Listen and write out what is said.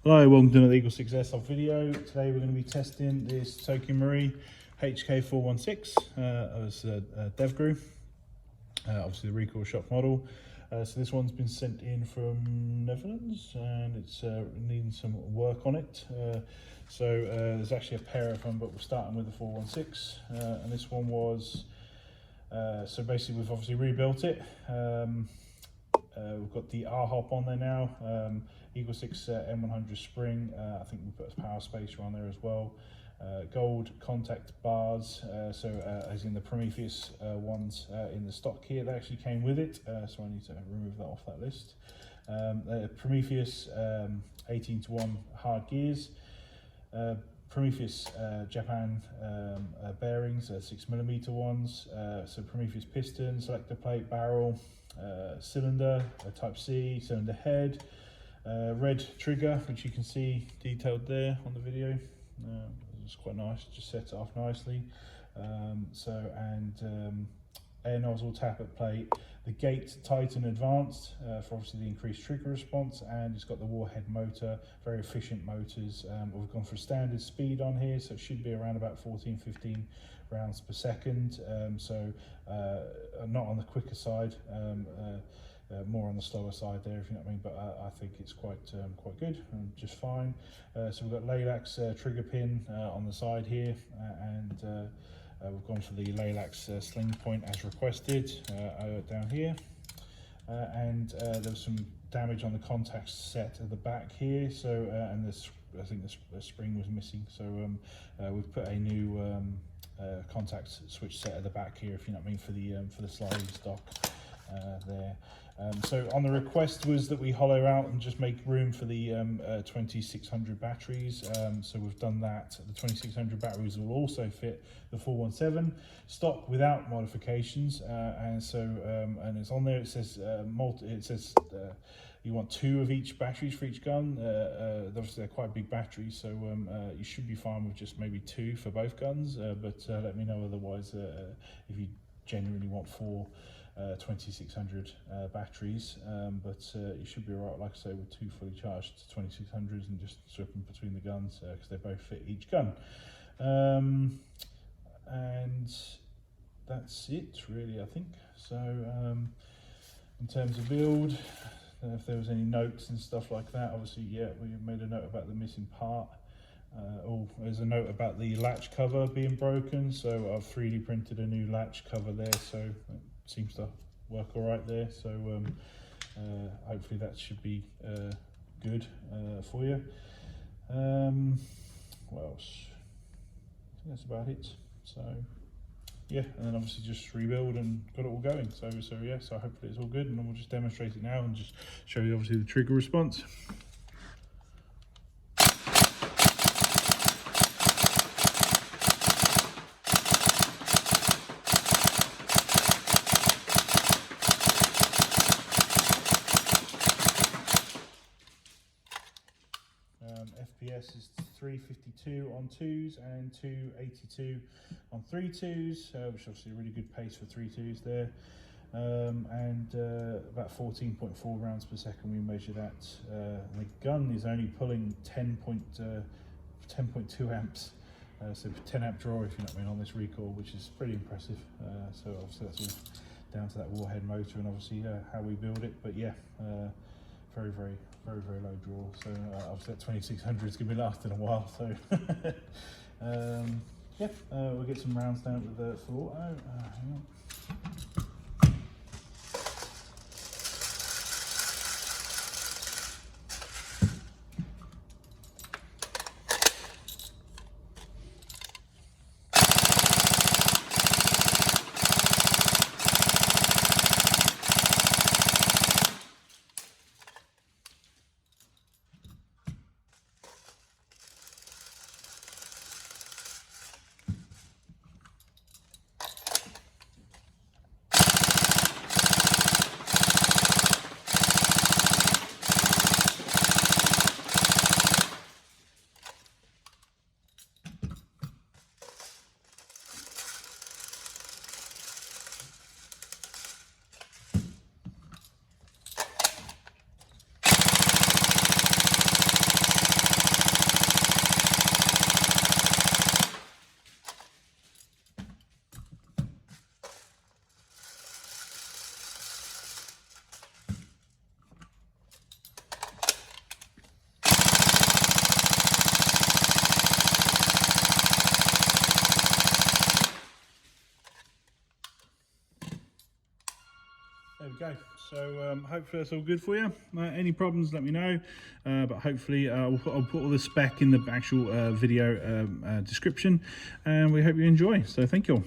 Hello, welcome to another EagleSIX Airsoft video. Today we're going to be testing this Tokyo Marine HK416 as Devgru, obviously the Recoil shop model. So this one's been sent in from Netherlands and it's needing some work on it. There's actually a pair of them, but we're starting with the 416 and this one was, so basically we've obviously rebuilt it. We've got the R-hop on there now, EagleSIX M100 spring. I think we put a power spacer on there as well. Gold contact bars, as in the Prometheus ones in the stock here, they actually came with it, so I need to remove that off that list. Prometheus 18:1 hard gears, Prometheus Japan bearings, 6mm ones, so Prometheus piston, selector plate, barrel, cylinder, type C, cylinder head, red trigger, which you can see detailed there on the video. It's quite nice, just sets it off nicely. Air nozzle, tappet plate, the gate Titan advanced for obviously the increased trigger response, and it's got the Warhead motor, very efficient motors. We've gone for standard speed on here, so it should be around about 14-15 rounds per second. Not on the quicker side, more on the slower side there, if you know what I mean, but I think it's quite good and just fine. So we've got Laylax Trigger Pin on the side here, and we've gone for the Laylax Sling point as requested down here. There was some damage on the contact set at the back here, so and this, I think the spring was missing, so we've put a new contact switch set at the back here, if you know what I mean, for the sliding stock there. So on the request was that we hollow out and just make room for the 2600 batteries. So we've done that. The 2600 batteries will also fit the 417 stock without modifications, and it's on there. It says you want 2 of each batteries for each gun. Obviously they're quite big batteries, so you should be fine with just maybe 2 for both guns, but let me know otherwise if you genuinely want 4 2600 batteries, but you should be alright, like I say, with 2 fully charged 2600s and just swap them between the guns because they both fit each gun. And that's it really, I think. So in terms of build, if there was any notes and stuff like that, obviously, yeah, we made a note about the missing part. There's a note about the latch cover being broken, so I've 3D printed a new latch cover there, so it seems to work all right there. So hopefully that should be good for you. What else? I think that's about it. So yeah, and then obviously just rebuild and got it all going. So hopefully it's all good, and we'll just demonstrate it now and just show you obviously the trigger response. FPS is 352 on 2s and 282 on 3.2s, which is obviously a really good pace for 3.2s there. About 14.4 rounds per second we measured at. The gun is only pulling 10.2 amps, so 10 amp draw, if you know what I mean, on this Recoil, which is pretty impressive. So obviously that's all down to that Warhead motor and obviously how we build it, but yeah, very low draw. So obviously that 2600 is going to be lasting a while. So yeah, we'll get some rounds down with the full auto. Hang on. So hopefully that's all good for you. Any problems, let me know. But hopefully I'll put all the spec in the actual video description, and we hope you enjoy. So thank you all.